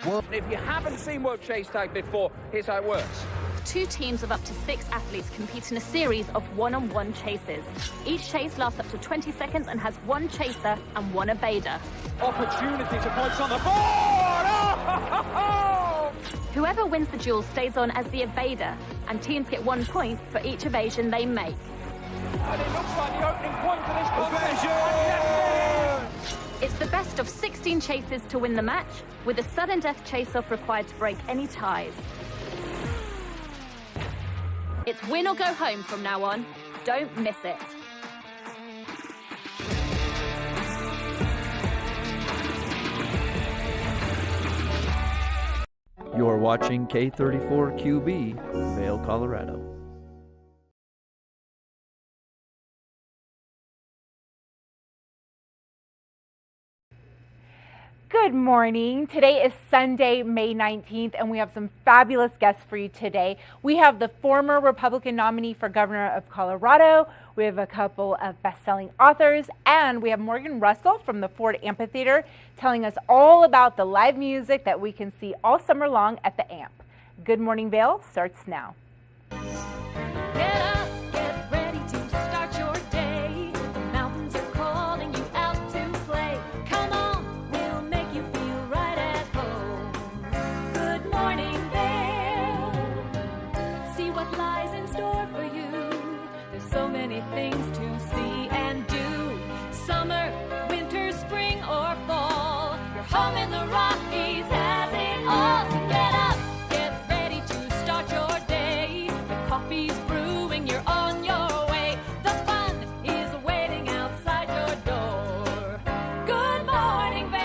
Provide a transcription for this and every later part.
If you haven't seen World Chase Tag before, here's how it works. 2 teams of up to 6 athletes compete in a series of one-on-one chases. Each chase lasts up to 20 seconds and has 1 chaser and 1 evader. Opportunity to place on the board! Oh! Whoever wins the duel stays on as the evader, and teams get 1 point for each evasion they make. And it looks like the opening point for this contest. It's the best of 16 chases to win the match, with a sudden death chase-off required to break any ties. It's win or go home from now on. Don't miss it. You're watching K34QB, Vail, Colorado. Good morning. Today is Sunday, May 19th, and we have some fabulous guests for you today. We have the former Republican nominee for governor of Colorado. We have a couple of best-selling authors, and we have Morgan Russell from the Ford Amphitheater telling us all about the live music that we can see all summer long at the Amp. Good Morning Vail starts now. Get up, get ready to start your day. The mountains are calling you out to play. Come on, we'll make you feel right at home. Good morning, Vail. See what lies in store for you. There's so many things to see and do. Summer, winter, spring, or fall. Your home in the Rockies has it all. So get up, get ready to start your day. The coffee's brewing, you're on your way. The fun is waiting outside your door. Good morning, Vail.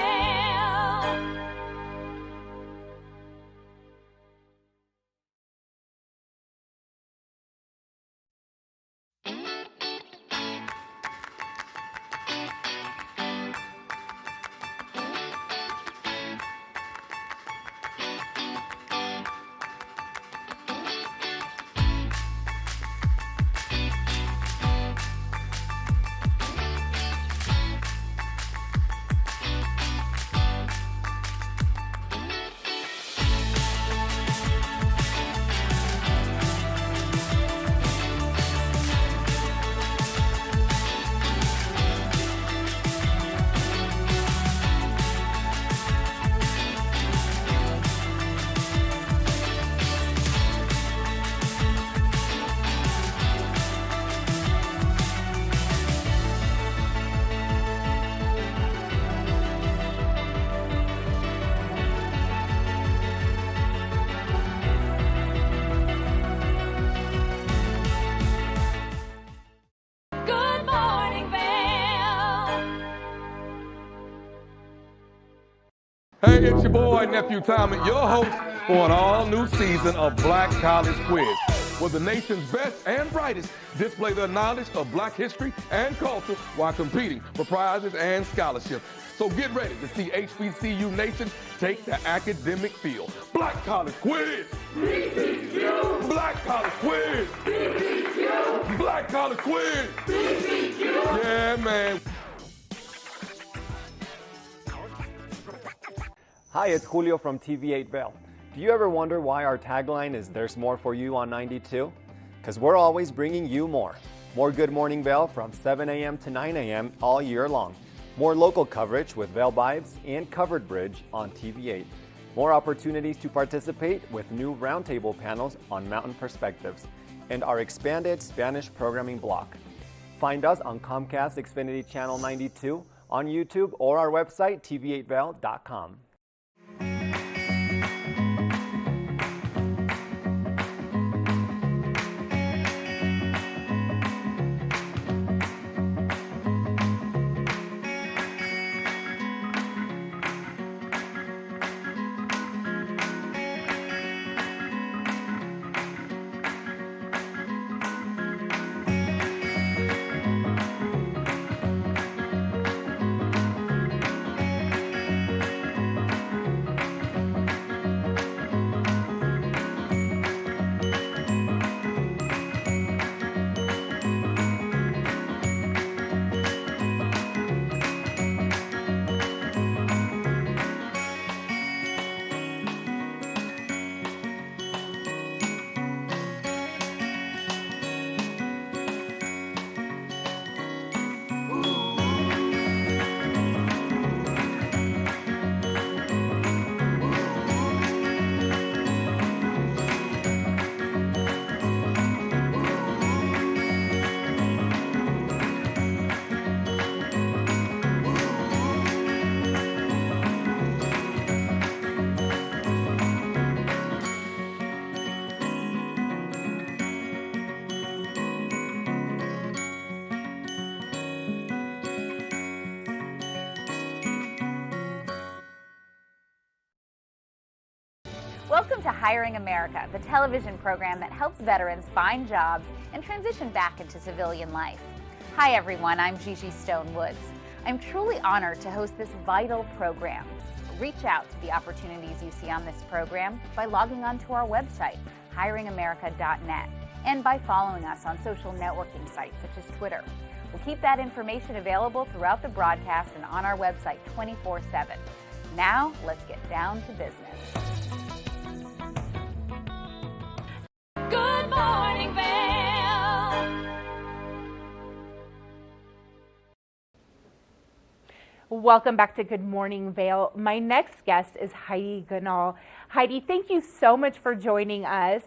Good morning, Vail. Hey, it's your boy, Nephew Tommy, your host for an all-new season of Black College Quiz, where the nation's best and brightest display their knowledge of Black history and culture while competing for prizes and scholarships. So get ready to see HBCU Nation take the academic field. Black College Quiz! BCQ! Black College Quiz! BCQ! Black College Quiz! BCQ! Yeah, man. Hi, it's Julio from TV8 Vail. Do you ever wonder why our tagline is "There's more for you" on 92? Because we're always bringing you more. More Good Morning Vail from 7 a.m. to 9 a.m. all year long. More local coverage with Vail Vibes and Covered Bridge on TV8. More opportunities to participate with new roundtable panels on Mountain Perspectives. And our expanded Spanish programming block. Find us on Comcast Xfinity Channel 92, on YouTube, or our website, tv8vail.com. Welcome to Hiring America, the television program that helps veterans find jobs and transition back into civilian life. Hi everyone, I'm Gigi Stone Woods. I'm truly honored to host this vital program. Reach out to the opportunities you see on this program by logging on to our website, hiringamerica.net, and by following us on social networking sites such as Twitter. We'll keep that information available throughout the broadcast and on our website 24/7. Now, let's get down to business. Good morning, Vail. Welcome back to Good Morning Vail. My next guest is Heidi Ganal. Heidi, thank you so much for joining us.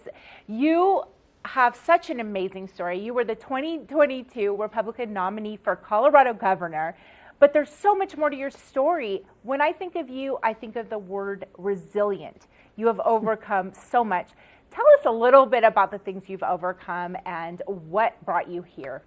You have such an amazing story. You were the 2022 Republican nominee for Colorado governor, but there's so much more to your story. When I think of you, I think of the word resilient. You have overcome so much. Tell us a little bit about the things you've overcome and what brought you here.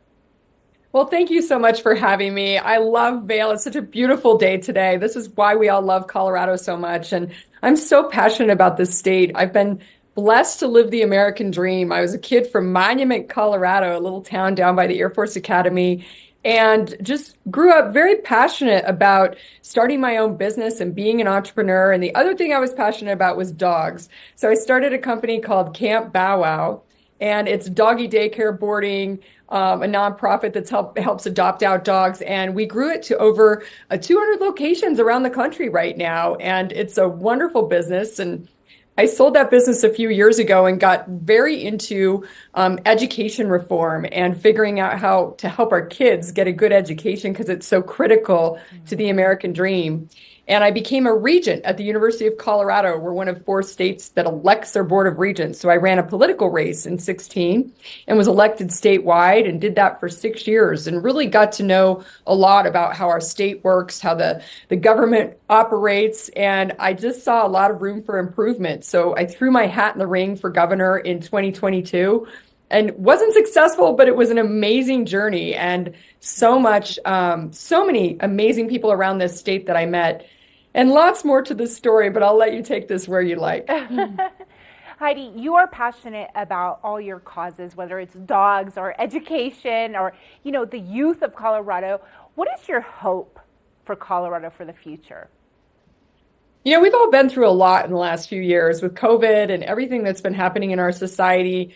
Well, thank you so much for having me. I love Vail. It's such a beautiful day today. This is why we all love Colorado so much. And I'm so passionate about this state. I've been blessed to live the American dream. I was a kid from Monument, Colorado, a little town down by the Air Force Academy, and just grew up very passionate about starting my own business and being an entrepreneur. And the other thing I was passionate about was dogs. So I started a company called Camp Bow Wow, and it's doggy daycare boarding, a nonprofit that helps adopt out dogs. And we grew it to over 200 locations around the country right now. And it's a wonderful business. And I sold that business a few years ago and got very into education reform and figuring out how to help our kids get a good education because it's so critical to the American dream. And I became a regent at the University of Colorado. We're one of 4 states that elects their board of regents. So I ran a political race in 2016 and was elected statewide and did that for 6 years and really got to know a lot about how our state works, how the government operates. And I just saw a lot of room for improvement. So I threw my hat in the ring for governor in 2022 and wasn't successful, but it was an amazing journey and so many amazing people around this state that I met. And lots more to the story, but I'll let you take this where you like. Heidi, you are passionate about all your causes, whether it's dogs or education or, the youth of Colorado. What is your hope for Colorado for the future? We've all been through a lot in the last few years with COVID and everything that's been happening in our society.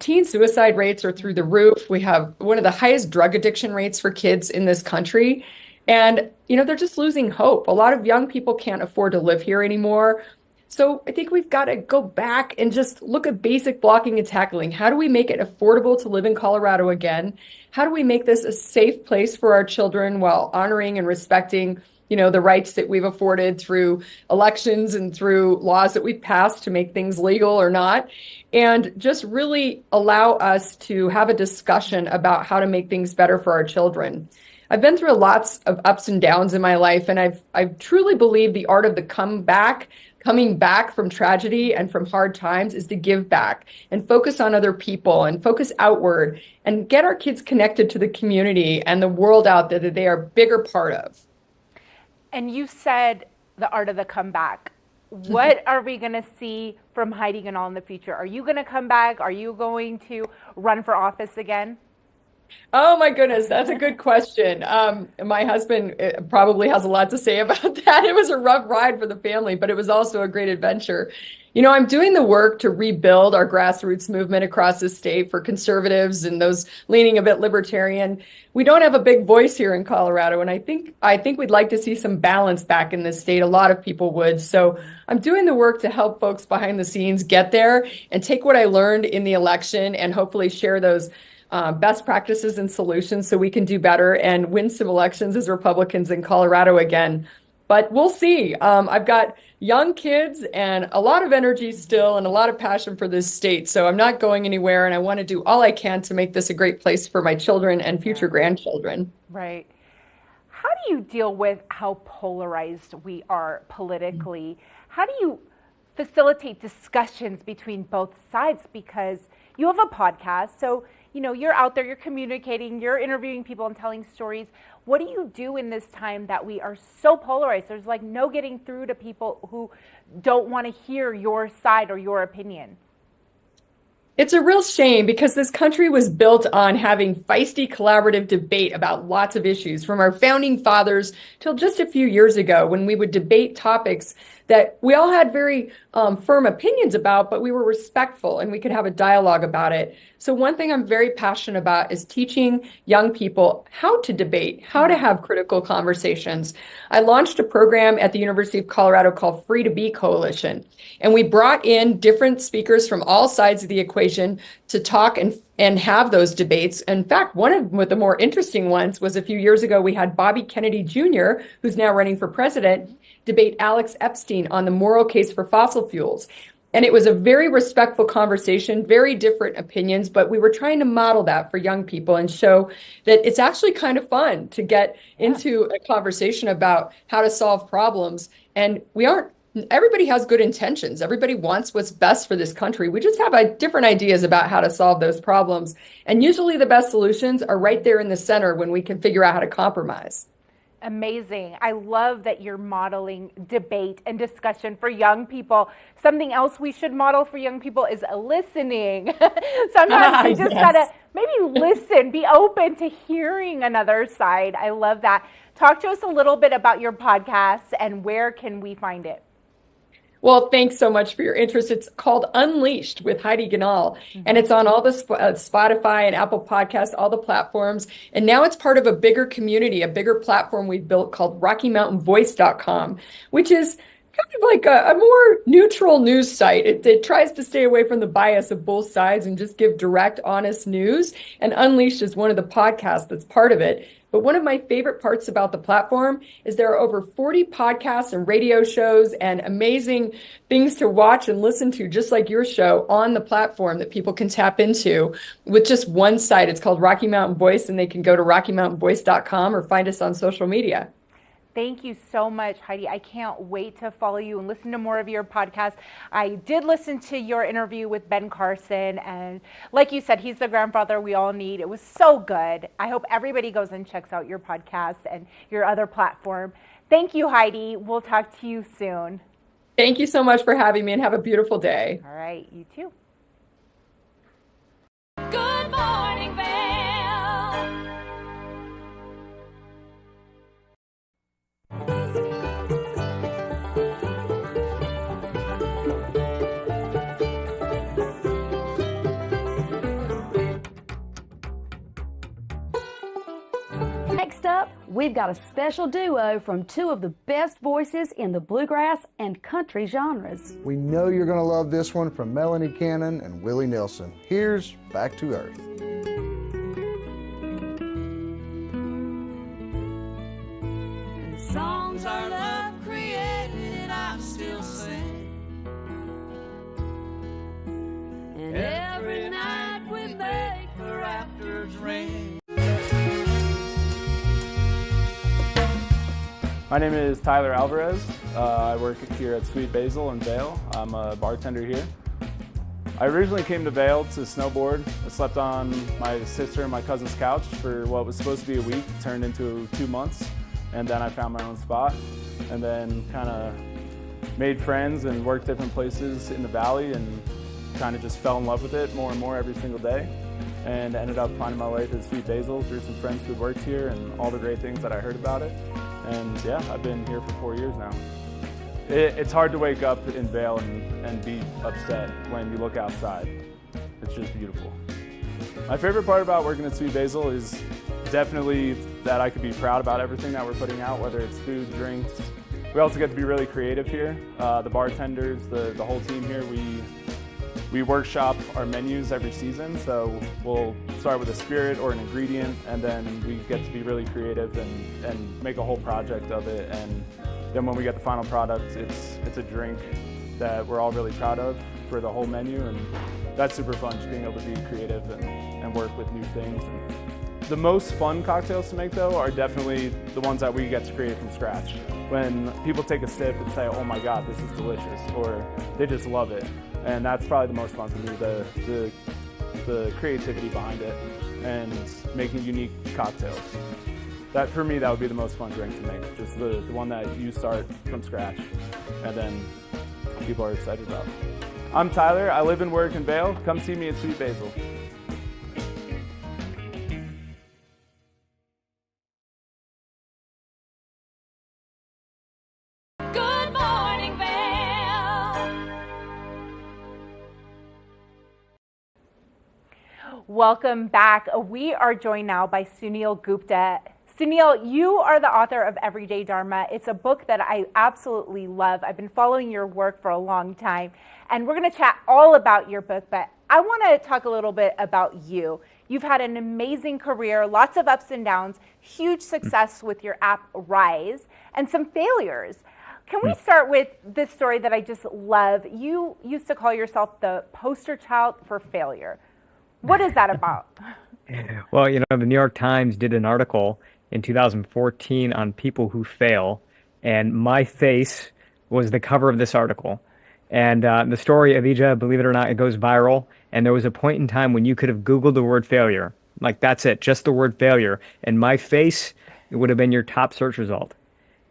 Teen suicide rates are through the roof. We have one of the highest drug addiction rates for kids in this country. And, they're just losing hope. A lot of young people can't afford to live here anymore. So I think we've got to go back and just look at basic blocking and tackling. How do we make it affordable to live in Colorado again? How do we make this a safe place for our children while honoring and respecting, the rights that we've afforded through elections and through laws that we've passed to make things legal or not? And just really allow us to have a discussion about how to make things better for our children. I've been through lots of ups and downs in my life, and I truly believe the art of the coming back from tragedy and from hard times is to give back and focus on other people and focus outward and get our kids connected to the community and the world out there that they are a bigger part of. And you said the art of the comeback. What are we going to see from Heidi Ganal in the future? Are you going to come back? Are you going to run for office again? Oh my goodness, that's a good question. My husband probably has a lot to say about that. It was a rough ride for the family, but it was also a great adventure. I'm doing the work to rebuild our grassroots movement across the state for conservatives and those leaning a bit libertarian. We don't have a big voice here in Colorado, and I think we'd like to see some balance back in this state. A lot of people would. So I'm doing the work to help folks behind the scenes get there and take what I learned in the election and hopefully share those best practices and solutions so we can do better and win some elections as Republicans in Colorado again. But we'll see. I've got young kids and a lot of energy still and a lot of passion for this state. So I'm not going anywhere, and I want to do all I can to make this a great place for my children and future grandchildren. Right. How do you deal with how polarized we are politically? How do you facilitate discussions between both sides, because you have a podcast. So, you're out there, you're communicating, you're interviewing people and telling stories. What do you do in this time that we are so polarized? There's like no getting through to people who don't want to hear your side or your opinion. It's a real shame because this country was built on having feisty collaborative debate about lots of issues, from our founding fathers till just a few years ago, when we would debate topics that we all had very firm opinions about, but we were respectful and we could have a dialogue about it. So one thing I'm very passionate about is teaching young people how to debate, how to have critical conversations. I launched a program at the University of Colorado called Free to Be Coalition, and we brought in different speakers from all sides of the equation to talk and have those debates. In fact, one of the more interesting ones was a few years ago, we had Bobby Kennedy Jr., who's now running for president, debate Alex Epstein on the moral case for fossil fuels. And it was a very respectful conversation, very different opinions, but we were trying to model that for young people and show that it's actually kind of fun to get into a conversation about how to solve problems. And everybody has good intentions. Everybody wants what's best for this country. We just have different ideas about how to solve those problems. And usually the best solutions are right there in the center when we can figure out how to compromise. Amazing. I love that you're modeling debate and discussion for young people. Something else we should model for young people is listening. Sometimes you just gotta maybe listen, be open to hearing another side. I love that. Talk to us a little bit about your podcast and where can we find it? Well, thanks so much for your interest. It's called Unleashed with Heidi Ganahl, and it's on all the Spotify and Apple Podcasts, all the platforms. And now it's part of a bigger community, a bigger platform we've built called RockyMountainVoice.com, which is kind of like a more neutral news site. It tries to stay away from the bias of both sides and just give direct, honest news. And Unleashed is one of the podcasts that's part of it. But one of my favorite parts about the platform is there are over 40 podcasts and radio shows and amazing things to watch and listen to, just like your show, on the platform that people can tap into with just one site. It's called Rocky Mountain Voice, and they can go to RockyMountainVoice.com or find us on social media. Thank you so much, Heidi. I can't wait to follow you and listen to more of your podcasts. I did listen to your interview with Ben Carson, and like you said, he's the grandfather we all need. It was so good. I hope everybody goes and checks out your podcast and your other platform. Thank you, Heidi. We'll talk to you soon. Thank you so much for having me, and have a beautiful day. All right, you too. Good morning, Vail. Next up, we've got a special duo from two of the best voices in the bluegrass and country genres. We know you're going to love this one from Melanie Cannon and Willie Nelson. Here's Back to Earth. The songs our love created, I still sing. And every night we make the rafters ring. My name is Tyler Alvarez. I work here at Sweet Basil in Vail. I'm a bartender here. I originally came to Vail to snowboard. I slept on my sister and my cousin's couch for what was supposed to be a week, turned into 2 months, and then I found my own spot, and then kind of made friends and worked different places in the valley and kind of just fell in love with it more and more every single day, and ended up finding my way to Sweet Basil through some friends who worked here and all the great things that I heard about it. And yeah, I've been here for 4 years now. It's hard to wake up in Vail and be upset when you look outside. It's just beautiful. My favorite part about working at Sweet Basil is definitely that I could be proud about everything that we're putting out, whether it's food, drinks. We also get to be really creative here. The bartenders, the whole team here, we workshop our menus every season, so we'll start with a spirit or an ingredient, and then we get to be really creative and make a whole project of it. And then when we get the final product, it's a drink that we're all really proud of for the whole menu, and that's super fun, just being able to be creative and work with new things. And The most fun cocktails to make, though, are definitely the ones that we get to create from scratch. When people take a sip and say, oh my God, this is delicious, or they just love it. And that's probably the most fun for me, the creativity behind it and making unique cocktails. That, for me, that would be the most fun drink to make, just the one that you start from scratch and then people are excited about. I'm Tyler, I live and work in Vail. Come see me at Sweet Basil. Good morning, Vail. Welcome back. We are joined now by Sunil Gupta. Sunil, you are the author of Everyday Dharma. It's a book that I absolutely love. I've been following your work for a long time, and we're going to chat all about your book, but I want to talk a little bit about you. You've had an amazing career, lots of ups and downs, huge success with your app Rise, and some failures. Can we start with this story that I just love? You used to call yourself the poster child for failure. What is that about? Well, the New York Times did an article in 2014 on people who fail, and my face was the cover of this article. And the story of Ija, believe it or not, it goes viral. And there was a point in time when you could have Googled the word failure. Like, that's it, just the word failure. And my face, it would have been your top search result.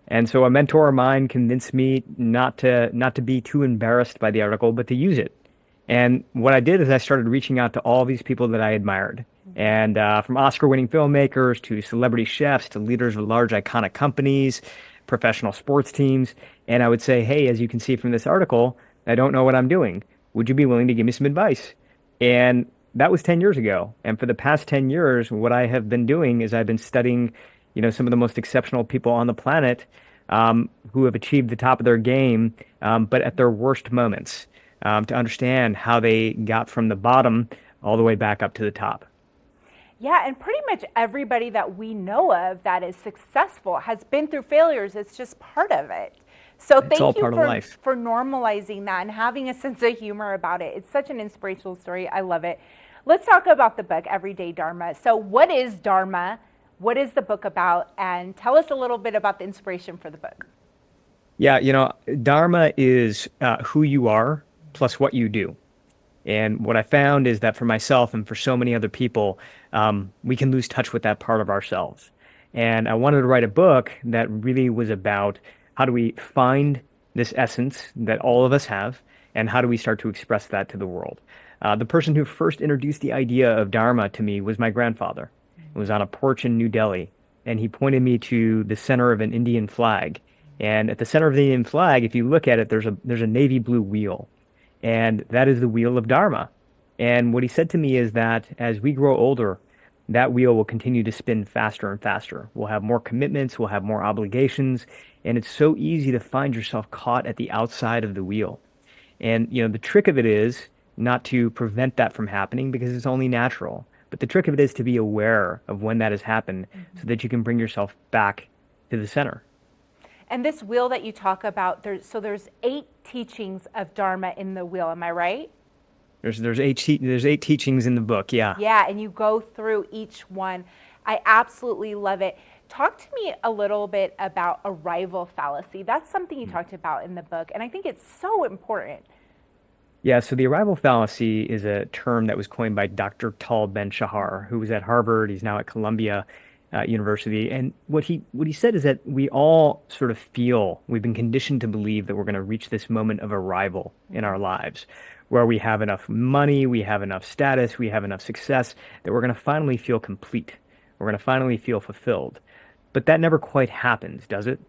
And so a mentor of mine convinced me not to be too embarrassed by the article, but to use it. And what I did is I started reaching out to all these people that I admired. And from Oscar-winning filmmakers to celebrity chefs to leaders of large iconic companies, professional sports teams. And I would say, hey, as you can see from this article, I don't know what I'm doing. Would you be willing to give me some advice? And that was 10 years ago. And for the past 10 years, what I have been doing is I've been studying, some of the most exceptional people on the planet who have achieved the top of their game, but at their worst moments, to understand how they got from the bottom all the way back up to the top. Yeah, and pretty much everybody that we know of that is successful has been through failures. It's just part of it. So thank you for normalizing that and having a sense of humor about it. It's such an inspirational story. I love it. Let's talk about the book, Everyday Dharma. So what is Dharma? What is the book about? And tell us a little bit about the inspiration for the book. Yeah, Dharma is who you are plus what you do. And what I found is that for myself and for so many other people, we can lose touch with that part of ourselves. And I wanted to write a book that really was about how do we find this essence that all of us have, and how do we start to express that to the world. The person who first introduced the idea of Dharma to me was my grandfather. It was on a porch in New Delhi, and he pointed me to the center of an Indian flag. And at the center of the Indian flag, if you look at it, there's a navy blue wheel. And that is the wheel of Dharma. And what he said to me is that as we grow older, that wheel will continue to spin faster and faster. We'll have more commitments, we'll have more obligations, and it's so easy to find yourself caught at the outside of the wheel. And, the trick of it is not to prevent that from happening because it's only natural. But the trick of it is to be aware of when that has happened so that you can bring yourself back to the center. And this wheel that you talk about, there's 8 teachings of Dharma in the wheel, am I right? There's 8 teachings in the book, yeah. Yeah, and you go through each one. I absolutely love it. Talk to me a little bit about arrival fallacy. That's something you talked about in the book, and I think it's so important. Yeah, so the arrival fallacy is a term that was coined by Dr. Tal Ben-Shahar, who was at Harvard. He's now at Columbia University. And what he said is that we all sort of feel, we've been conditioned to believe that we're going to reach this moment of arrival in our lives, where we have enough money, we have enough status, we have enough success, that we're going to finally feel complete. We're going to finally feel fulfilled. But that never quite happens, does it?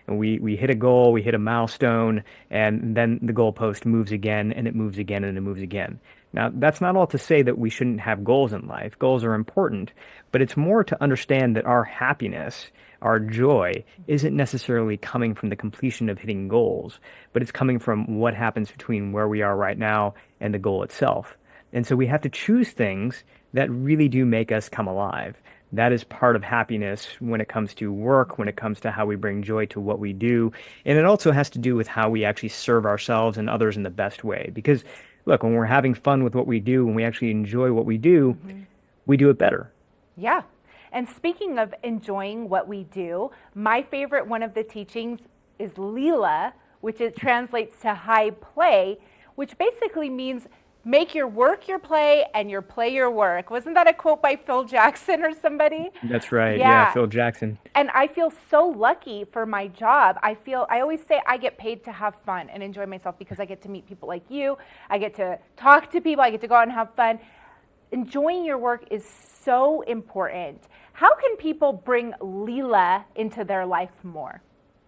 And we hit a goal, we hit a milestone, and then the goalpost moves again, and it moves again, and it moves again. Now, that's not all to say that we shouldn't have goals in life. Goals are important, but it's more to understand that our happiness, our joy, isn't necessarily coming from the completion of hitting goals, but it's coming from what happens between where we are right now and the goal itself. And so we have to choose things that really do make us come alive. That is part of happiness when it comes to work, when it comes to how we bring joy to what we do. And it also has to do with how we actually serve ourselves and others in the best way. Because, look, when we're having fun with what we do, when we actually enjoy what we do, we do it better. Yeah. And speaking of enjoying what we do, my favorite one of the teachings is Leela, which it translates to high play, which basically means make your work your play and your play your work. Wasn't that a quote by Phil Jackson or somebody? That's right. Yeah, Phil Jackson. And I feel so lucky for my job. I always say I get paid to have fun and enjoy myself because I get to meet people like you. I get to talk to people. I get to go out and have fun. Enjoying your work is so important. How can people bring Leela into their life more?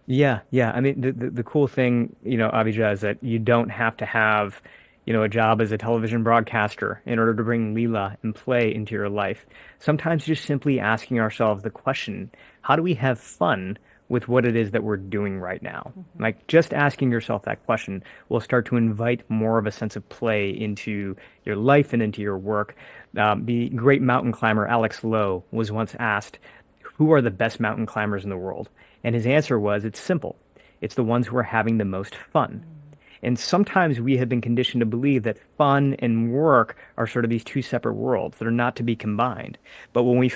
Yeah. I mean, the cool thing, Abhijah, is that you don't have to have a job as a television broadcaster in order to bring Leela and play into your life. Sometimes just simply asking ourselves the question, how do we have fun with what it is that we're doing right now? Like just asking yourself that question will start to invite more of a sense of play into your life and into your work. The great mountain climber Alex Lowe was once asked, who are the best mountain climbers in the world? And his answer was, it's simple. It's the ones who are having the most fun. And sometimes we have been conditioned to believe that fun and work are sort of these two separate worlds that are not to be combined. But when we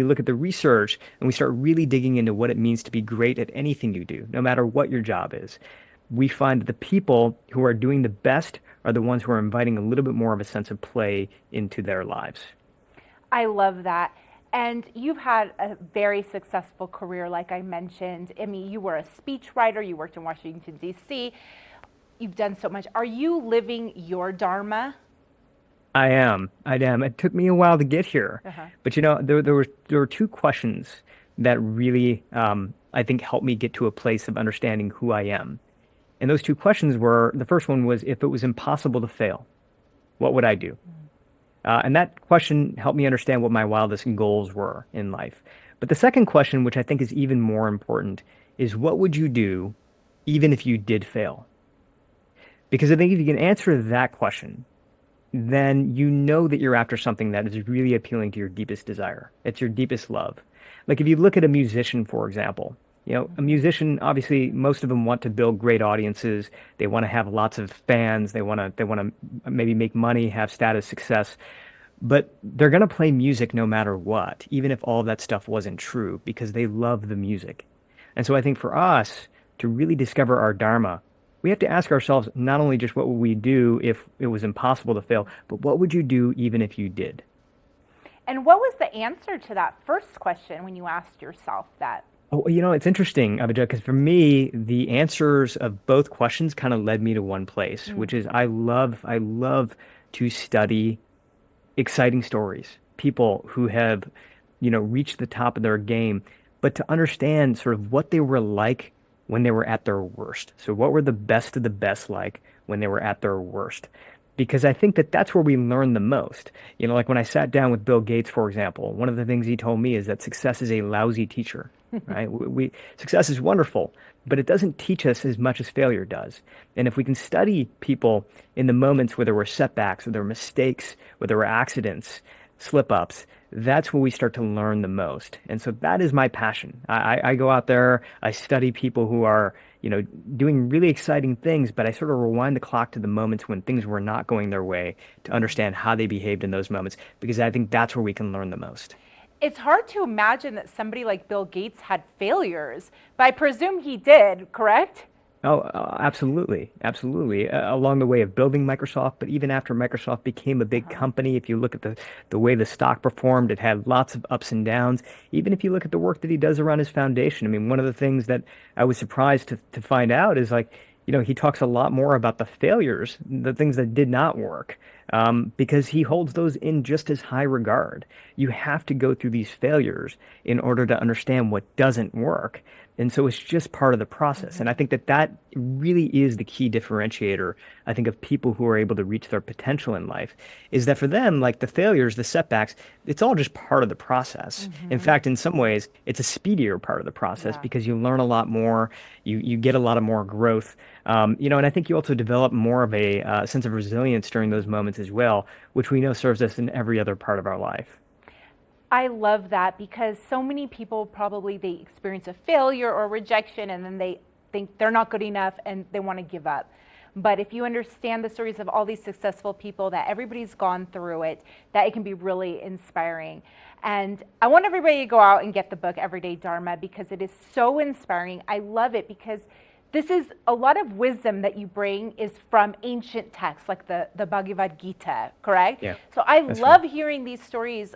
look at the research and we start really digging into what it means to be great at anything you do, no matter what your job is, we find that the people who are doing the best are the ones who are inviting a little bit more of a sense of play into their lives. I love that. And you've had a very successful career, like I mentioned. I mean, you were a speechwriter, you worked in Washington, D.C., you've done so much. Are you living your Dharma? I am. It took me a while to get here. But there were two questions that really, I think, helped me get to a place of understanding who I am. And those two questions were, the first one was, if it was impossible to fail, what would I do? And that question helped me understand what my wildest goals were in life. But the second question, which I think is even more important, is what would you do even if you did fail? Because I think if you can answer that question, then you know that you're after something that is really appealing to your deepest desire. It's your deepest love. Like if you look at a musician, for example, a musician, obviously, most of them want to build great audiences. They want to have lots of fans. They want to maybe make money, have status, success. But they're going to play music no matter what, even if all of that stuff wasn't true, because they love the music. And so I think for us to really discover our Dharma, we have to ask ourselves not only just what would we do if it was impossible to fail, but what would you do even if you did? And what was the answer to that first question when you asked yourself that? Oh, it's interesting, Abhijah, because for me, the answers of both questions kind of led me to one place, which is I love to study exciting stories, people who have, reached the top of their game, but to understand sort of what they were like when they were at their worst. So what were the best of the best like when they were at their worst? Because I think that that's where we learn the most. Like when I sat down with Bill Gates, for example, one of the things he told me is that success is a lousy teacher, right? Success is wonderful, but it doesn't teach us as much as failure does. And if we can study people in the moments where there were setbacks, where there were mistakes, where there were accidents, slip-ups, that's where we start to learn the most. And so that is my passion. I go out there, I study people who are, doing really exciting things, but I sort of rewind the clock to the moments when things were not going their way to understand how they behaved in those moments, because I think that's where we can learn the most. It's hard to imagine that somebody like Bill Gates had failures, but I presume he did, correct? Oh, absolutely. Along the way of building Microsoft, but even after Microsoft became a big company, if you look at the way the stock performed, it had lots of ups and downs. Even if you look at the work that he does around his foundation, I mean, one of the things that I was surprised to find out is he talks a lot more about the failures, the things that did not work, because he holds those in just as high regard. You have to go through these failures in order to understand what doesn't work. And so it's just part of the process. And I think that really is the key differentiator, I think, of people who are able to reach their potential in life, is that for them, like the failures, the setbacks, it's all just part of the process. In fact, in some ways, it's a speedier part of the process because you learn a lot more, you get a lot of more growth. And I think you also develop more of a sense of resilience during those moments as well, which we know serves us in every other part of our life. I love that because so many people probably they experience a failure or rejection and then they think they're not good enough and they want to give up. But if you understand the stories of all these successful people, that everybody's gone through it, that it can be really inspiring. And I want everybody to go out and get the book Everyday Dharma because it is so inspiring. I love it because this is a lot of wisdom that you bring is from ancient texts like the Bhagavad Gita, correct? Yeah, so I that's love right. hearing these stories.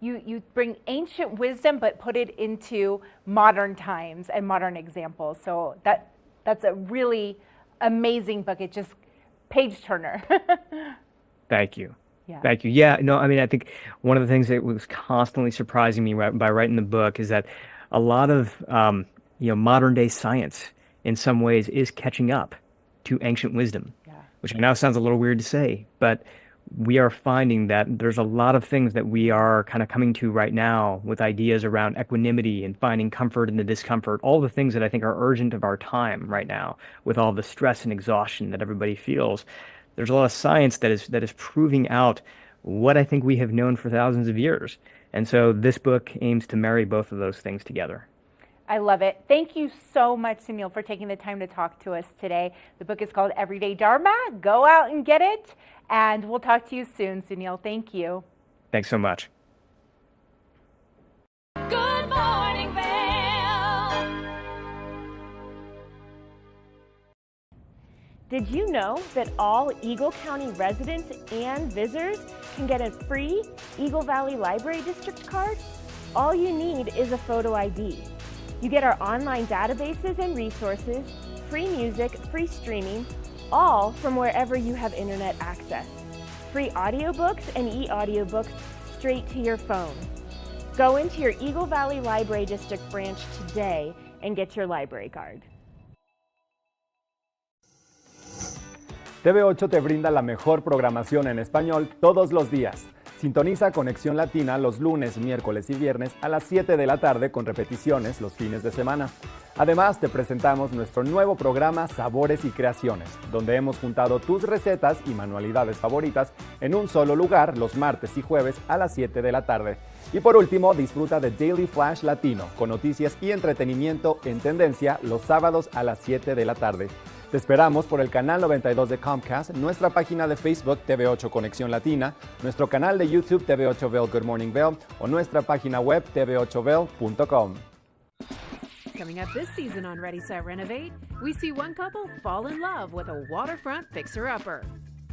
You bring ancient wisdom but put it into modern times and modern examples. So that's a really amazing book. It's just page turner. Thank you. Yeah. Thank you. Yeah, no, I mean, I think one of the things that was constantly surprising me by writing the book is that a lot of modern day science in some ways is catching up to ancient wisdom, which I know sounds a little weird to say, but we are finding that there's a lot of things that we are kind of coming to right now with ideas around equanimity and finding comfort in the discomfort, all the things that I think are urgent of our time right now with all the stress and exhaustion that everybody feels. There's a lot of science that is proving out what I think we have known for thousands of years. And so this book aims to marry both of those things together. I love it. Thank you so much, Sunil, for taking the time to talk to us today. The book is called Everyday Dharma. Go out and get it, and we'll talk to you soon, Sunil. Thank you. Thanks so much. Good morning, Vail. Did you know that all Eagle County residents and visitors can get a free Eagle Valley Library District card? All you need is a photo ID. You get our online databases and resources, free music, free streaming, all from wherever you have internet access. Free audiobooks and e-audiobooks straight to your phone. Go into your Eagle Valley Library District branch today and get your library card. TV8 te brinda la mejor programación en español todos los días. Sintoniza Conexión Latina los lunes, miércoles y viernes a las 7 de la tarde con repeticiones los fines de semana. Además, te presentamos nuestro nuevo programa Sabores y Creaciones, donde hemos juntado tus recetas y manualidades favoritas en un solo lugar los martes y jueves a las 7 de la tarde. Y por último, disfruta de Daily Flash Latino, con noticias y entretenimiento en tendencia los sábados a las 7 de la tarde. Te esperamos por el canal 92 de Comcast, nuestra página de Facebook TV8 Conexión Latina, nuestro canal de YouTube TV8 Vail Good Morning Vail o nuestra página web tv8vail.com. Coming up this season on Ready, Set, Renovate, we see one couple fall in love with a waterfront fixer-upper.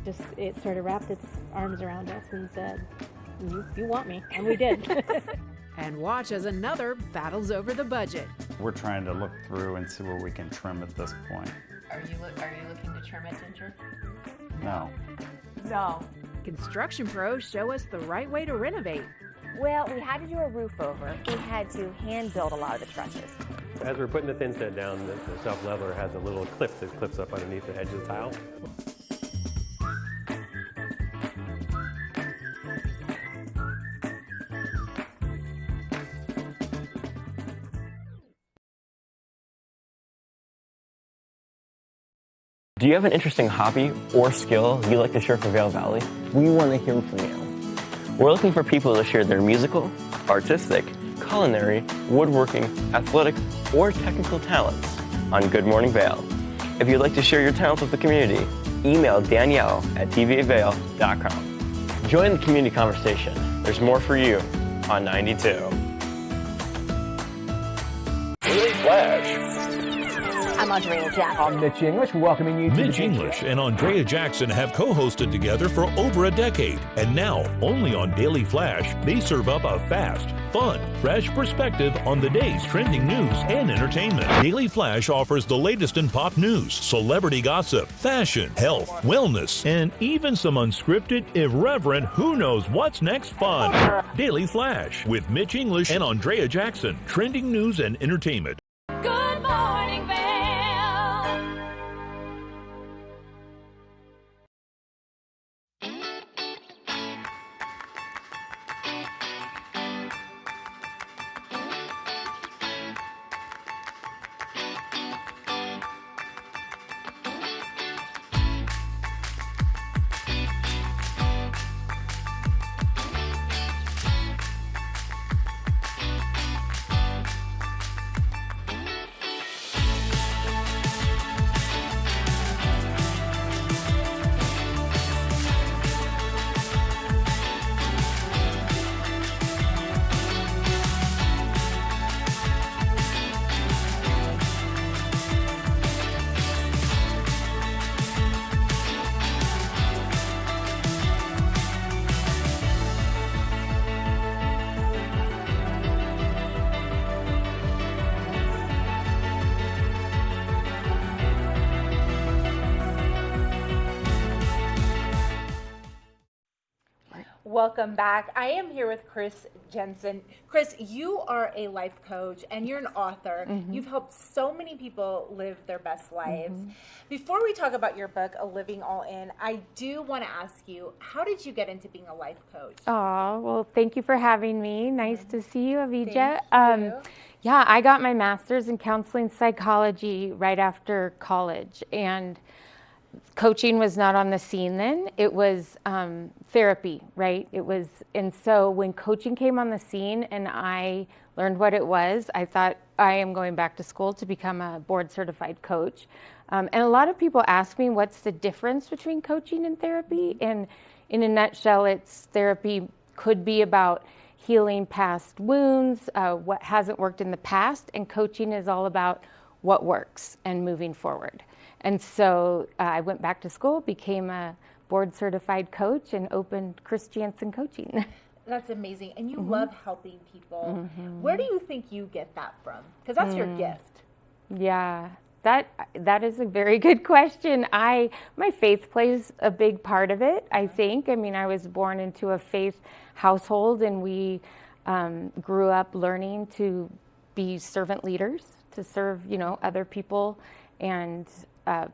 Just it sort of wrapped its arms around us and said, you want me, and we did. And watch as another battles over the budget. We're trying to look through and see where we can trim at this point. Are you looking to trim it, Ginger? No. No. Construction pros show us the right way to renovate. Well, we had to do a roof over. We had to hand build a lot of the trusses. As we're putting the thin set down, the self-leveler has a little clip that clips up underneath the edge of the tile. Do you have an interesting hobby or skill you'd like to share for Vail Valley? We want to hear from you. We're looking for people to share their musical, artistic, culinary, woodworking, athletic, or technical talents on Good Morning Vail. If you'd like to share your talents with the community, email Danielle at tvavail.com. Join the community conversation. There's more for you on 92. Daily Flash. I'm Andrea Jackson. I'm Mitch English, welcoming you to Mitch English and Andrea Jackson have co-hosted together for over a decade. And now, only on Daily Flash, they serve up a fast, fun, fresh perspective on the day's trending news and entertainment. Daily Flash offers the latest in pop news, celebrity gossip, fashion, health, wellness, and even some unscripted, irreverent, who knows what's next fun. Daily Flash with Mitch English and Andrea Jackson. Trending news and entertainment. Good morning, Vail. Welcome back. I am here with Chris Jensen. Chris, you are a life coach and you're an author. You've helped so many people live their best lives. Before we talk about your book, A Living All In, I do want to ask you, how did you get into being a life coach? Oh, well, thank you for having me. Nice to see you, Avija. Thank you. Yeah, I got my master's in counseling psychology right after college, and coaching was not on the scene then. It was therapy, right? And so when coaching came on the scene and I learned what it was, I thought I am going back to school to become a board certified coach. And a lot of people ask me, what's the difference between coaching and therapy? And in a nutshell, therapy could be about healing past wounds, what hasn't worked in the past, and coaching is all about what works and moving forward. And so I went back to school, became a board certified coach, and opened Chris Jensen Coaching. That's amazing. And you love helping people. Where do you think you get that from? Because that's your gift. Yeah, that is a very good question. My faith plays a big part of it, I think. I mean, I was born into a faith household, and we grew up learning to be servant leaders, to serve, other people and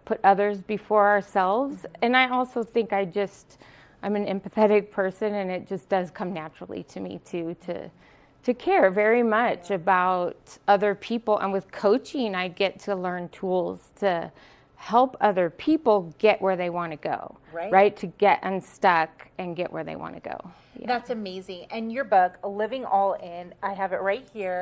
put others before ourselves. And I also think I'm an empathetic person, and it just does come naturally to me too, to care very much about other people. And with coaching, I get to learn tools to help other people get where they want to go, right? To get unstuck and get where they want to go. Yeah. That's amazing. And your book, A Living All In, I have it right here.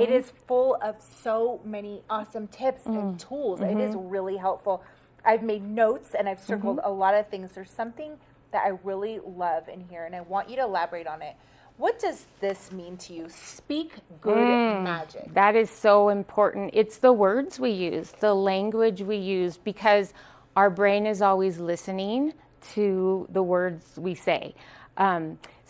It is full of so many awesome tips and tools. It is really helpful. I've made notes and I've circled a lot of things. There's something that I really love in here, and I want you to elaborate on it. What does this mean to you? Speak good magic. That is so important. It's the words we use, the language we use, because our brain is always listening to the words we say.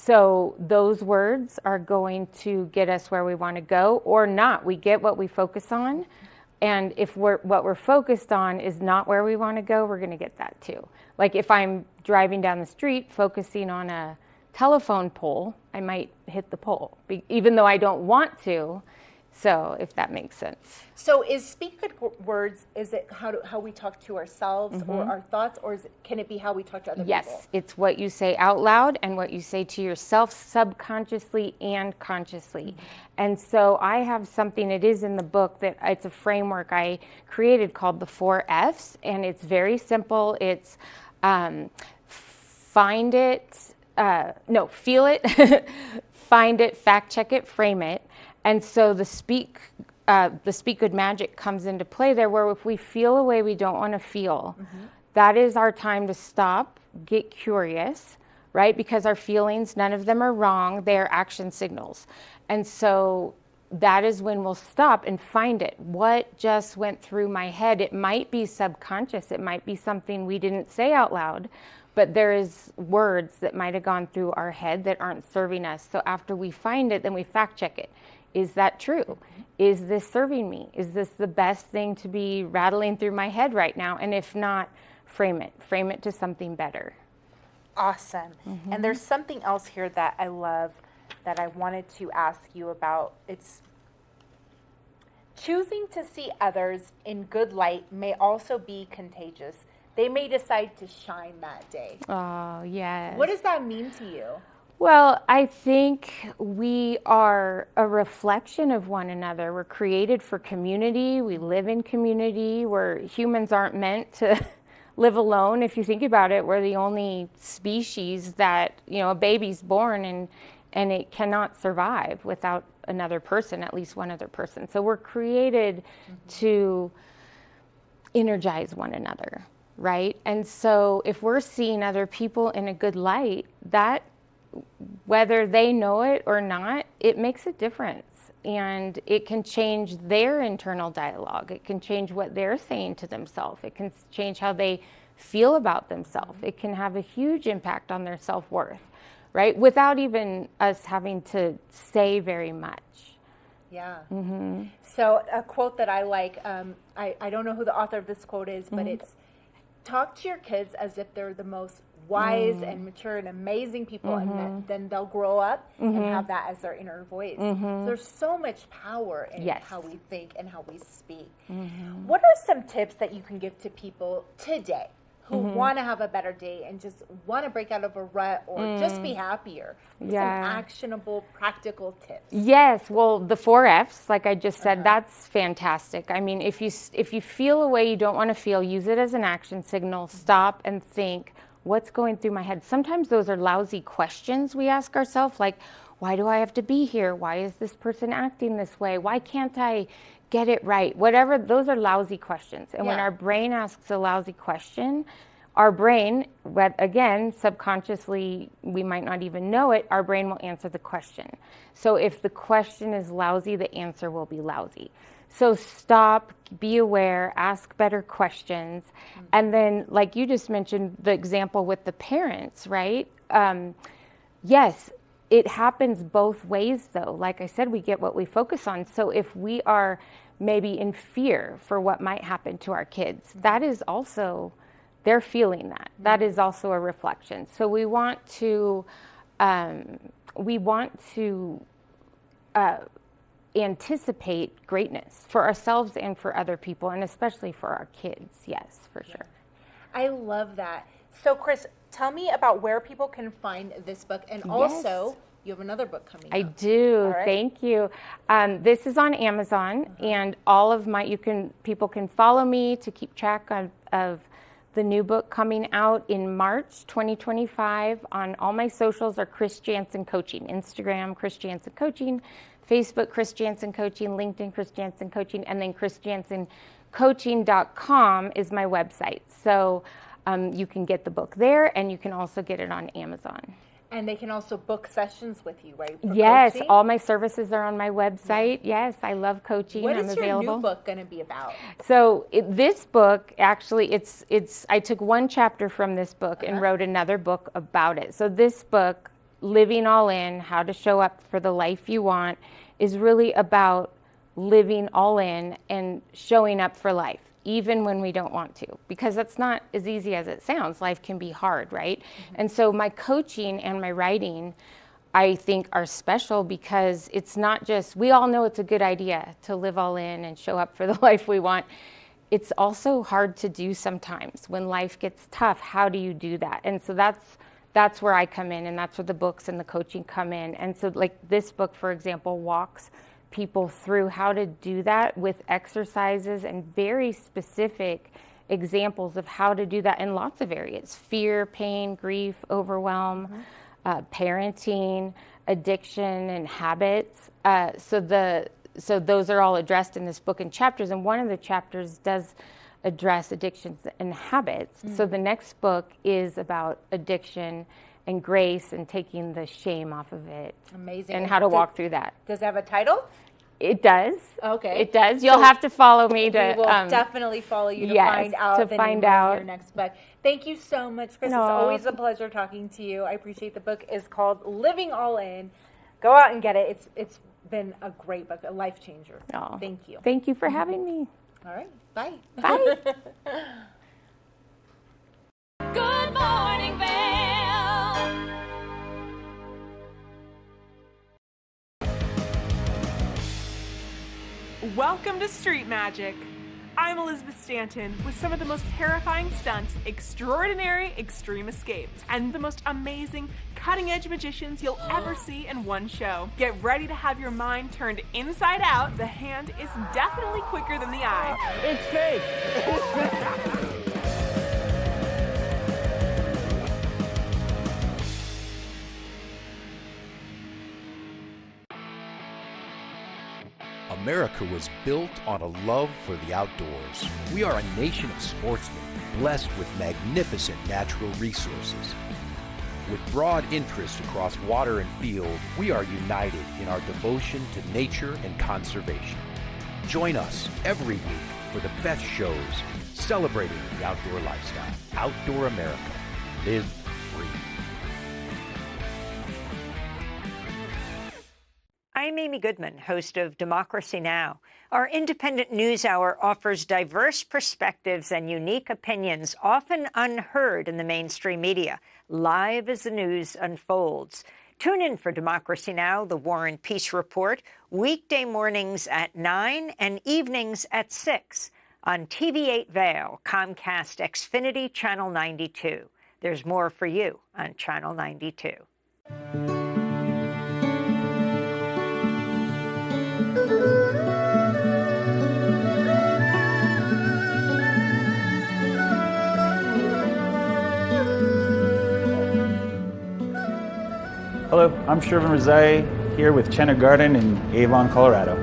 So those words are going to get us where we want to go or not. We get what we focus on. And if what we're focused on is not where we want to go, we're going to get that too. Like if I'm driving down the street focusing on a telephone pole, I might hit the pole, even though I don't want to. So if that makes sense. So is speak good words, is it how we talk to ourselves or our thoughts, or can it be how we talk to other people? Yes, it's what you say out loud and what you say to yourself subconsciously and consciously. And so I have something, it is in the book, that it's a framework I created called the 4 F's, and it's very simple. It's find it, feel it, find it, fact check it, frame it. And so the speak good magic comes into play there, where if we feel a way we don't want to feel, that is our time to stop, get curious, right? Because our feelings, none of them are wrong. They are action signals. And so that is when we'll stop and find it. What just went through my head? It might be subconscious. It might be something we didn't say out loud, but there is words that might have gone through our head that aren't serving us. So after we find it, then we fact check it. Is that true? Is this serving me? Is this the best thing to be rattling through my head right now? And if not, frame it. Frame it to something better. Awesome. And there's something else here that I love that I wanted to ask you about. It's choosing to see others in good light may also be contagious. They may decide to shine that day. Oh, yes. What does that mean to you? Well, I think we are a reflection of one another. We're created for community. We live in community. Humans aren't meant to live alone. If you think about it, we're the only species that, a baby's born and it cannot survive without another person, at least one other person. So we're created to energize one another, right? And so if we're seeing other people in a good light, that, whether they know it or not, it makes a difference. And it can change their internal dialogue. It can change what they're saying to themselves. It can change how they feel about themselves. It can have a huge impact on their self-worth, right? Without even us having to say very much. Yeah. So a quote that I like, I don't know who the author of this quote is, but it's, talk to your kids as if they're the most wise and mature and amazing people, and then they'll grow up and have that as their inner voice. So there's so much power in how we think and how we speak. What are some tips that you can give to people today who want to have a better day and just want to break out of a rut or just be happier? Some actionable, practical tips. Yes, well, the 4 F's, like I just said, that's fantastic. I mean, if you feel a way you don't want to feel, use it as an action signal. Stop and think, what's going through my head? Sometimes those are lousy questions we ask ourselves, like, why do I have to be here? Why is this person acting this way? Why can't I get it right? Whatever, those are lousy questions. And when our brain asks a lousy question, our brain, again, subconsciously, we might not even know it, our brain will answer the question. So if the question is lousy, the answer will be lousy. So stop, be aware, ask better questions. And then, like you just mentioned, the example with the parents, right? Yes, it happens both ways, though. Like I said, we get what we focus on. So if we are maybe in fear for what might happen to our kids, that is also, they're feeling that. That is also a reflection. So we want to anticipate greatness for ourselves and for other people, and especially for our kids. Yes, for sure. I love that. So, Chris, tell me about where people can find this book, and also you have another book coming I out. do. Thank you. This is on Amazon, and all of my people can follow me to keep track of the new book coming out in March 2025. On all my socials are Chris Jansen Coaching. Instagram, Chris Jansen Coaching. Facebook, Chris Jansen Coaching. LinkedIn, Chris Jansen Coaching. And then chrisjansencoaching.com is my website. So you can get the book there, and you can also get it on Amazon. And they can also book sessions with you, right? Yes, coaching? all my services are on my website. Yes, I love coaching. What I'm is available. your new book going to be about? So this book, actually, it's I took one chapter from this book and wrote another book about it. So this book, Living All In, How to Show Up for the Life You Want, is really about living all in and showing up for life, even when we don't want to, because that's not as easy as it sounds. Life can be hard, right? And so my coaching and my writing, I think, are special because it's not just, we all know it's a good idea to live all in and show up for the life we want. It's also hard to do sometimes. When life gets tough, how do you do that? And so that's where I come in, and that's where the books and the coaching come in. And so, like, this book, for example, walks people through how to do that with exercises and very specific examples of how to do that in lots of areas: fear, pain, grief, overwhelm, parenting, addiction, and habits. So those are all addressed in this book in chapters, and one of the chapters does address addictions and habits. So the next book is about addiction and grace and taking the shame off of it. Amazing. And how to walk through that. Does it have a title? It does. Okay. It does. You'll have to follow me to. We will definitely follow you to find out the name of your next book. Thank you so much, Chris. No. It's always a pleasure talking to you. I appreciate the book is called Living All In. Go out and get it. It's been a great book, a life changer. Oh, thank you. Thank you for having me. All right. Bye. Bye. Good morning, Vail. Welcome to Street Magic. I'm Elizabeth Stanton with some of the most terrifying stunts, extraordinary extreme escapes, and the most amazing cutting-edge magicians you'll ever see in one show. Get ready to have your mind turned inside out. The hand is definitely quicker than the eye. It's fake. America was built on a love for the outdoors. We are a nation of sportsmen, blessed with magnificent natural resources. With broad interests across water and field, we are united in our devotion to nature and conservation. Join us every week for the best shows celebrating the outdoor lifestyle. Outdoor America. Live free. I I'm Amy Goodman, host of Democracy Now! Our independent news hour offers diverse perspectives and unique opinions, often unheard in the mainstream media, live as the news unfolds. Tune in for Democracy Now!, the War and Peace Report, weekday mornings at 9 and evenings at 6 on TV8 Vail, Comcast Xfinity Channel 92. There's more for you on Channel 92. Hello, I'm Shervin Rezai here with Chenna Garden in Avon, Colorado.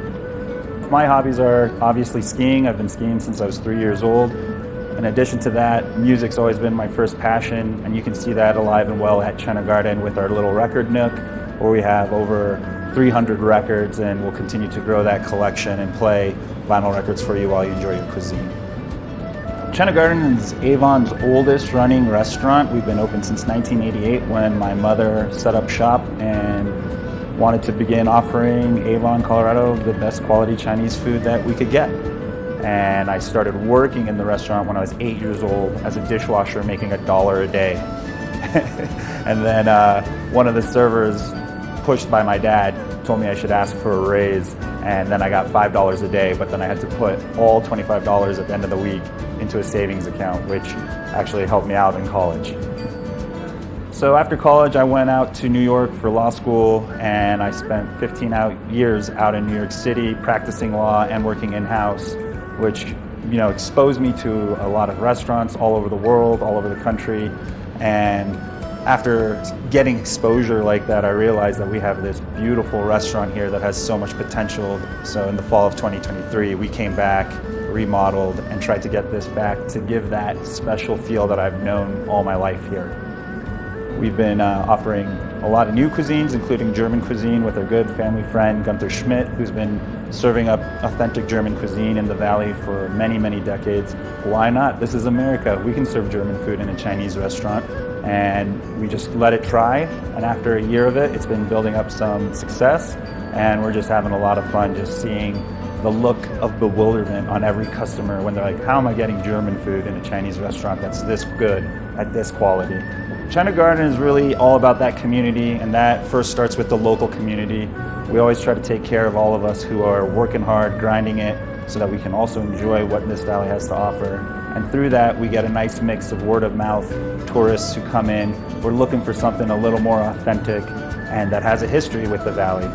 My hobbies are obviously skiing. I've been skiing since I was 3 years old. In addition to that, music's always been my first passion, and you can see that alive and well at Chenna Garden with our little record nook, where we have over 300 records, and we'll continue to grow that collection and play vinyl records for you while you enjoy your cuisine. Chenna Garden is Avon's oldest running restaurant. We've been open since 1988 when my mother set up shop and wanted to begin offering Avon, Colorado, the best quality Chinese food that we could get. And I started working in the restaurant when I was 8 years old as a dishwasher, making $1 a day. And then one of the servers, pushed by my dad, told me I should ask for a raise, and then I got $5 a day, but then I had to put all $25 at the end of the week into a savings account, which actually helped me out in college. So after college, I went out to New York for law school, and I spent 15 years out in New York City practicing law and working in-house, which exposed me to a lot of restaurants all over the world, all over the country. And after getting exposure like that, I realized that we have this beautiful restaurant here that has so much potential. So in the fall of 2023, we came back, remodeled, and tried to get this back to give that special feel that I've known all my life here. We've been offering a lot of new cuisines, including German cuisine with our good family friend Gunther Schmidt, who's been serving up authentic German cuisine in the Valley for many, many decades. Why not? This is America. We can serve German food in a Chinese restaurant. And we just let it try. And after a year of it, it's been building up some success. And we're just having a lot of fun just seeing the look of bewilderment on every customer when they're like, how am I getting German food in a Chinese restaurant that's this good at this quality? Chenna Garden is really all about that community, and that first starts with the local community. We always try to take care of all of us who are working hard, grinding it, so that we can also enjoy what this valley has to offer. And through that, we get a nice mix of word of mouth, tourists who come in. We're looking for something a little more authentic and that has a history with the valley.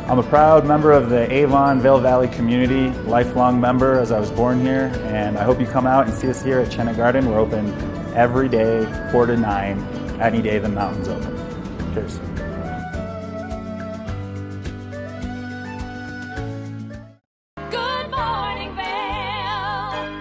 I'm a proud member of the Avon Vail Valley community, lifelong member as I was born here, and I hope you come out and see us here at Chenna Garden. We're open every day, 4 to 9, any day the mountain's open. Cheers. Good morning, Vail.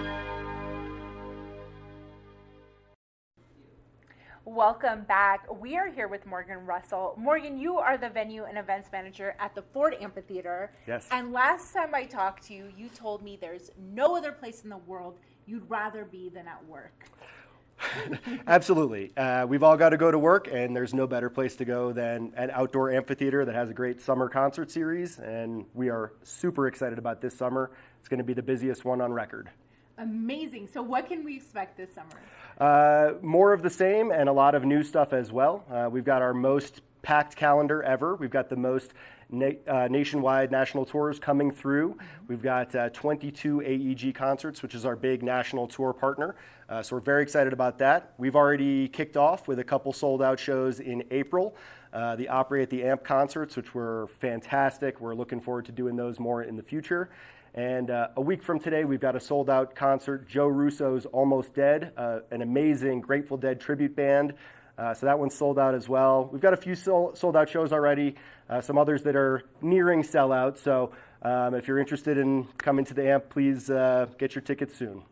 Welcome back. We are here with Morgan Russell. Morgan, you are the venue and events manager at the Ford Amphitheater. Yes. And last time I talked to you, you told me there's no other place in the world you'd rather be than at work. Absolutely. We've all got to go to work, and there's no better place to go than an outdoor amphitheater that has a great summer concert series, and we are super excited about this summer. It's going to be the busiest one on record. Amazing. So what can we expect this summer? More of the same and a lot of new stuff as well. We've got our most packed calendar ever. We've got the most nationwide national tours coming through. We've got 22 AEG concerts, which is our big national tour partner. So we're very excited about that. We've already kicked off with a couple sold out shows in April. The Opry at the Amp concerts, which were fantastic. We're looking forward to doing those more in the future. And a week from today, we've got a sold out concert, Joe Russo's Almost Dead, an amazing Grateful Dead tribute band. So that one's sold out as well. We've got a few sold out shows already, some others that are nearing sellout. So if you're interested in coming to the Amp, please get your tickets soon.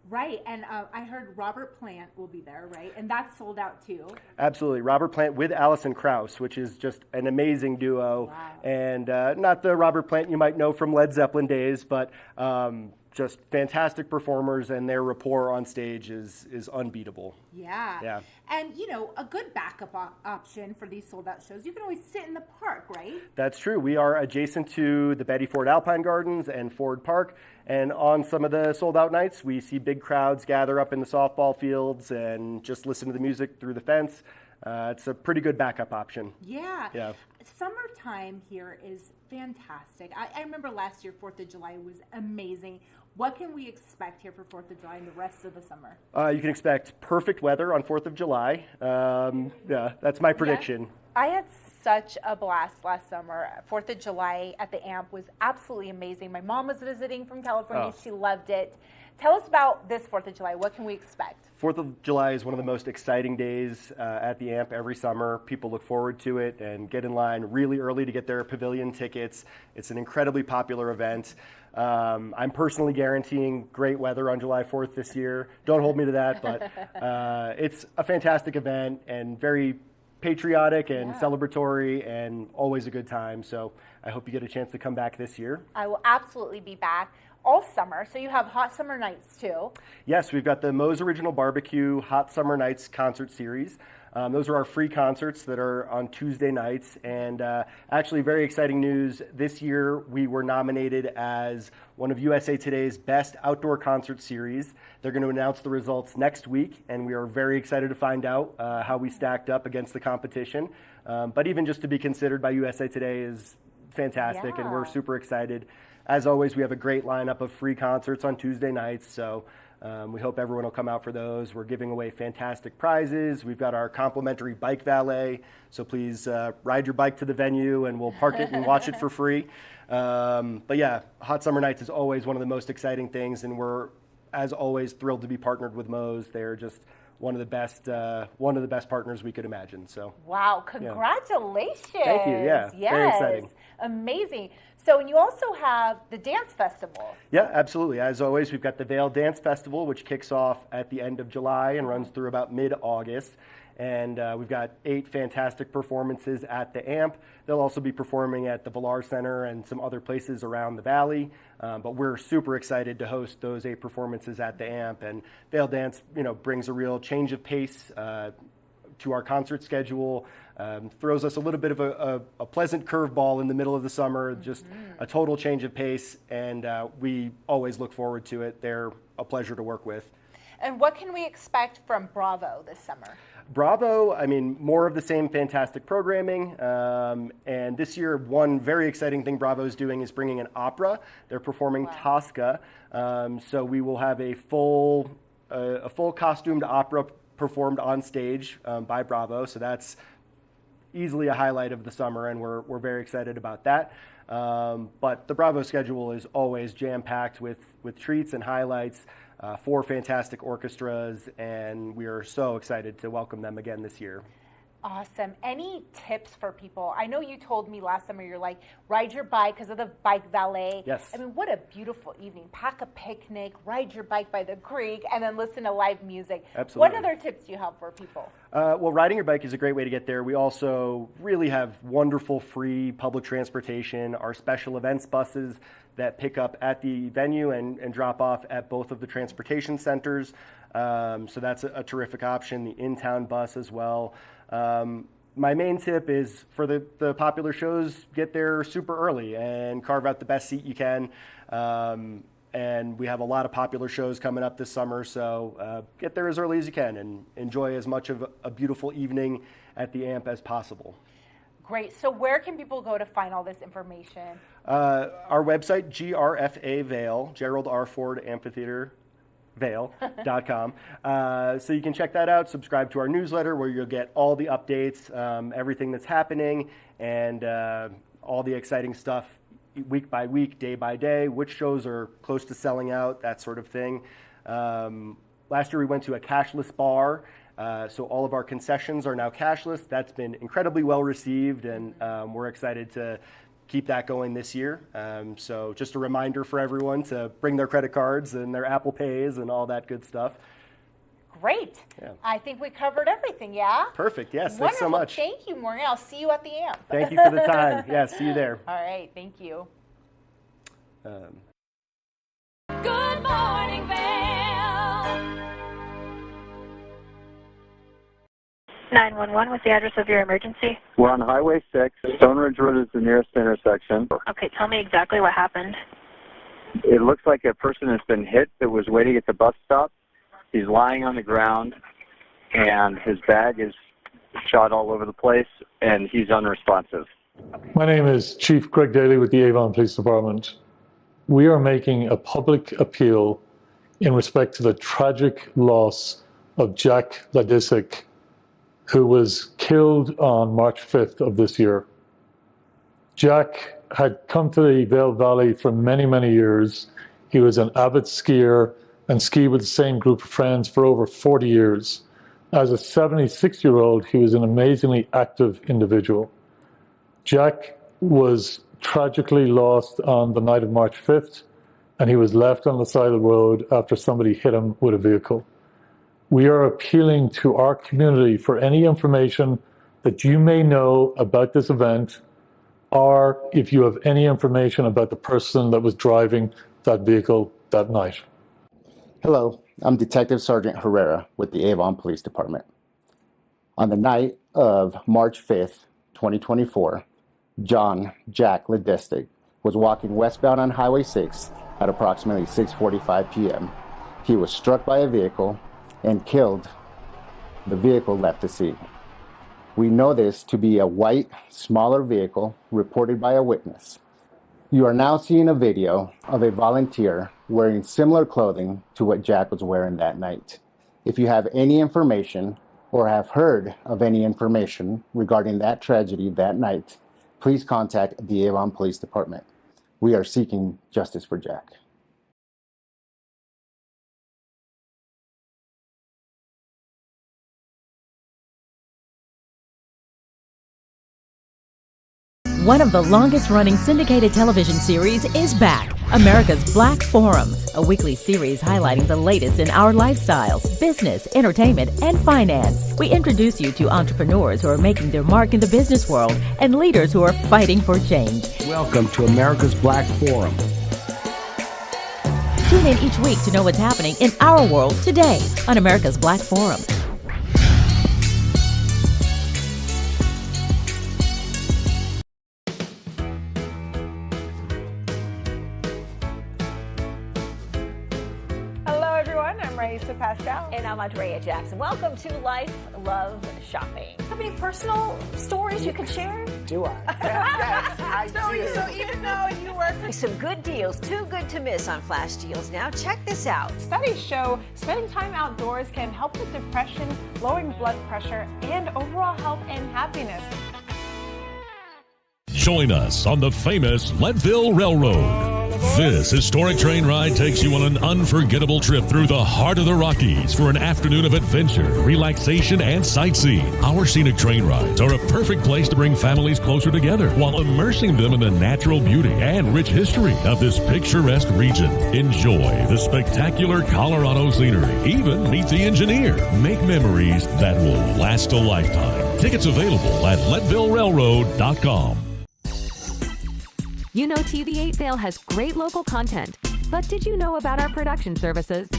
Right, and I heard Robert Plant will be there, right? And that's sold out too. Absolutely. Robert Plant with Alison Krauss, which is just an amazing duo. Wow. And not the Robert Plant you might know from Led Zeppelin days, but just fantastic performers, and their rapport on stage is unbeatable. Yeah. Yeah. And, you know, a good backup option for these sold out shows, you can always sit in the park, right? That's true. We are adjacent to the Betty Ford Alpine Gardens and Ford Park. And on some of the sold out nights, we see big crowds gather up in the softball fields and just listen to the music through the fence. It's a pretty good backup option. Yeah. Yeah. Summertime here is fantastic. I remember last year, 4th of July was amazing. What can we expect here for 4th of July and the rest of the summer? You can expect perfect weather on 4th of July. Yeah, that's my prediction. I had such a blast last summer. 4th of July at the AMP was absolutely amazing. My mom was visiting from California. She loved it. Tell us about this 4th of July. What can we expect? 4th of July is one of the most exciting days at the AMP every summer. People look forward to it and get in line really early to get their pavilion tickets. It's an incredibly popular event. I'm personally guaranteeing great weather on July 4th this year. Don't hold me to that, but it's a fantastic event and very patriotic and celebratory and always a good time. So I hope you get a chance to come back this year. I will absolutely be back all summer. So you have hot summer nights too. Yes, we've got the Moe's Original Barbecue Hot Summer Nights concert series. Those are our free concerts that are on Tuesday nights. And actually, very exciting news. This year, we were nominated as one of USA Today's best outdoor concert series. They're going to announce the results next week, and we are very excited to find out how we stacked up against the competition. But even just to be considered by USA Today is fantastic, and we're super excited. As always, we have a great lineup of free concerts on Tuesday nights, so we hope everyone will come out for those. We're giving away fantastic prizes. We've got our complimentary bike valet, so please ride your bike to the venue and we'll park it and watch it for free. But yeah, Hot Summer Nights is always one of the most exciting things, and we're, as always, thrilled to be partnered with Moe's. They're just one of the best partners we could imagine. So wow, congratulations! Thank you. Yeah, yes, very exciting. Amazing. So, and you also have the dance festival. Yeah, absolutely. As always, we've got the Vail Dance Festival, which kicks off at the end of July and runs through about mid-August. And we've got 8 fantastic performances at the AMP. They'll also be performing at the Villar Center and some other places around the valley. But we're super excited to host those 8 performances at the AMP. And Vail Dance, brings a real change of pace to our concert schedule. Throws us a little bit of a pleasant curveball in the middle of the summer, just a total change of pace. And we always look forward to it. They're a pleasure to work with. And what can we expect from Bravo this summer? Bravo, more of the same fantastic programming. And this year, one very exciting thing Bravo is doing is bringing an opera. They're performing Tosca. So we will have a full costumed opera performed on stage by Bravo. So that's easily a highlight of the summer, and we're very excited about that. But the Bravo schedule is always jam-packed with treats and highlights. 4 fantastic orchestras, and we are so excited to welcome them again this year. Awesome. Any tips for people? I know you told me last summer you're like, ride your bike because of the bike valet. Yes. What a beautiful evening. Pack a picnic, ride your bike by the creek, and then listen to live music. Absolutely. What other tips do you have for people? Well, riding your bike is a great way to get there. We also really have wonderful free public transportation, our special events buses that pick up at the venue and drop off at both of the transportation centers. So that's a terrific option. The in-town bus as well. My main tip is for the popular shows, get there super early and carve out the best seat you can. And we have a lot of popular shows coming up this summer, so get there as early as you can and enjoy as much of a beautiful evening at the AMP as possible. Great. So where can people go to find all this information? Our website, GRFA Vail, Gerald R. Ford Amphitheater, Vail.com. So you can check that out, subscribe to our newsletter where you'll get all the updates, everything that's happening, and all the exciting stuff week by week, day by day, which shows are close to selling out, that sort of thing. Last year we went to a cashless bar, so all of our concessions are now cashless. That's been incredibly well received, and we're excited to keep that going this year. So just a reminder for everyone to bring their credit cards and their Apple Pays and all that good stuff. Great. Yeah. I think we covered everything, yeah? Perfect. Yes. Wonderful. Thanks so much. Thank you, Maureen. I'll see you at the AMP. Thank you for the time. Yeah, see you there. All right. Thank you. Good morning, Vail. 911, what's the address of your emergency? We're on Highway 6. Stone Ridge Road is the nearest intersection. Okay, tell me exactly what happened. It looks like a person has been hit that was waiting at the bus stop. He's lying on the ground, and his bag is shot all over the place, and he's unresponsive. My name is Chief Greg Daly with the Avon Police Department. We are making a public appeal in respect to the tragic loss of Jack Ladisic, who was killed on March 5th of this year. Jack had come to the Vail Valley for many, many years. He was an avid skier and skied with the same group of friends for over 40 years. As a 76-year-old, he was an amazingly active individual. Jack was tragically lost on the night of March 5th, and he was left on the side of the road after somebody hit him with a vehicle. We are appealing to our community for any information that you may know about this event, or if you have any information about the person that was driving that vehicle that night. Hello, I'm Detective Sergeant Herrera with the Avon Police Department. On the night of March 5th, 2024, Jack Ladisic was walking westbound on Highway 6 at approximately 6:45 p.m. He was struck by a vehicle and killed. The vehicle left the scene. We know this to be a white, smaller vehicle reported by a witness. You are now seeing a video of a volunteer wearing similar clothing to what Jack was wearing that night. If you have any information or have heard of any information regarding that tragedy that night, please contact the Avon Police Department. We are seeking justice for Jack. One of the longest-running syndicated television series is back, America's Black Forum, a weekly series highlighting the latest in our lifestyles, business, entertainment, and finance. We introduce you to entrepreneurs who are making their mark in the business world and leaders who are fighting for change. Welcome to America's Black Forum. Tune in each week to know what's happening in our world today on America's Black Forum. Pascal. And I'm Andrea Jackson. Welcome to Life, Love, Shopping. Have any personal stories you can share? Do I? Yes, I do. So even though you work for some good deals, too good to miss on flash deals now. Check this out. Studies show spending time outdoors can help with depression, lowering blood pressure, and overall health and happiness. Join us on the famous Leadville Railroad. This historic train ride takes you on an unforgettable trip through the heart of the Rockies for an afternoon of adventure, relaxation, and sightseeing. Our scenic train rides are a perfect place to bring families closer together while immersing them in the natural beauty and rich history of this picturesque region. Enjoy the spectacular Colorado scenery. Even meet the engineer. Make memories that will last a lifetime. Tickets available at LeadvilleRailroad.com. You know TV8 Vail has great local content, but did you know about our production services?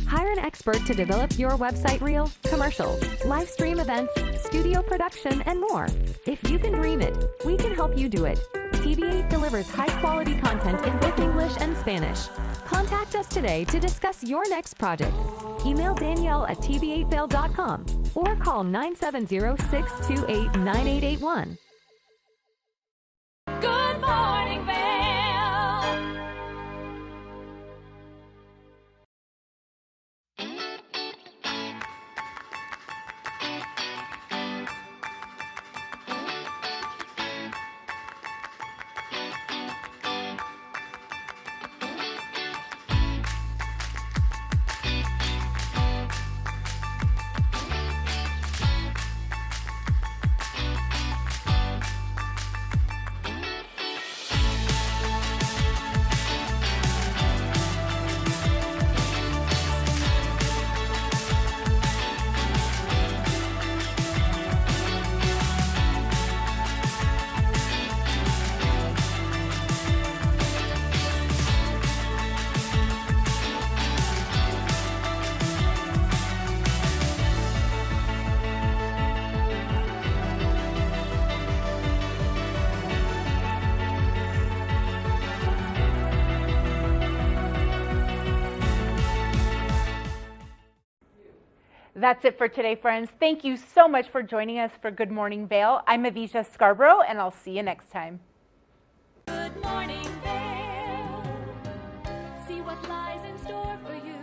Hire an expert to develop your website reel, commercials, live stream events, studio production, and more. If you can dream it, we can help you do it. TV8 delivers high-quality content in both English and Spanish. Contact us today to discuss your next project. Email Danielle at tv8vail.com or call 970-628-9881. Good morning, Vail. That's it for today, friends. Thank you so much for joining us for Good Morning Vail. I'm Avisha Scarborough, and I'll see you next time. Good morning, Vail. See what lies in store for you.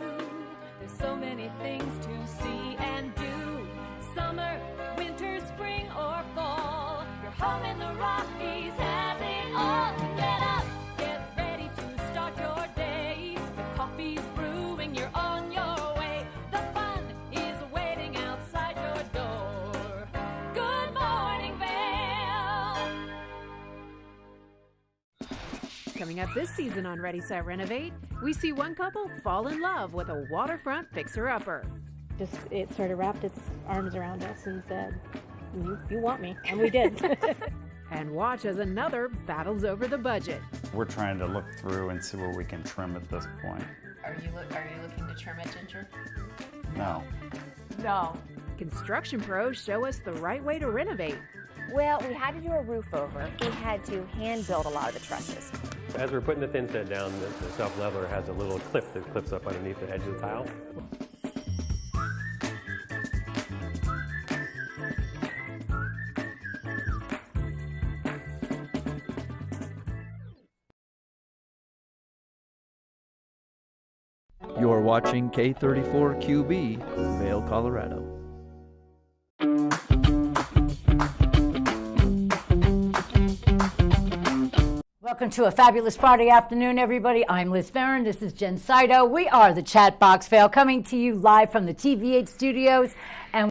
There's so many things to see and do. Summer, winter, spring, or fall. Your home in the Rockies has it all. So get up, get ready to start your day. The coffee's brewing, you're on your way. The fun is waiting outside your door. Good morning, Vail. Coming up this season on Ready, Set, Renovate, we see one couple fall in love with a waterfront fixer-upper. Just it sort of wrapped its arms around us and said, you want me, and we did. And watch as another battles over the budget. We're trying to look through and see where we can trim at this point. Are you looking to trim it, Ginger? No. No. Construction pros show us the right way to renovate. Well, we had to do a roof over. We had to hand build a lot of the trusses. As we're putting the thin set down, the self-leveler has a little clip that clips up underneath the edge of the tile. You're watching K34QB, Vail, Colorado. Welcome to a fabulous Friday afternoon, everybody. I'm Liz Farron. This is Jen Saito. We are the Chat Box Vail, coming to you live from the TV8 studios.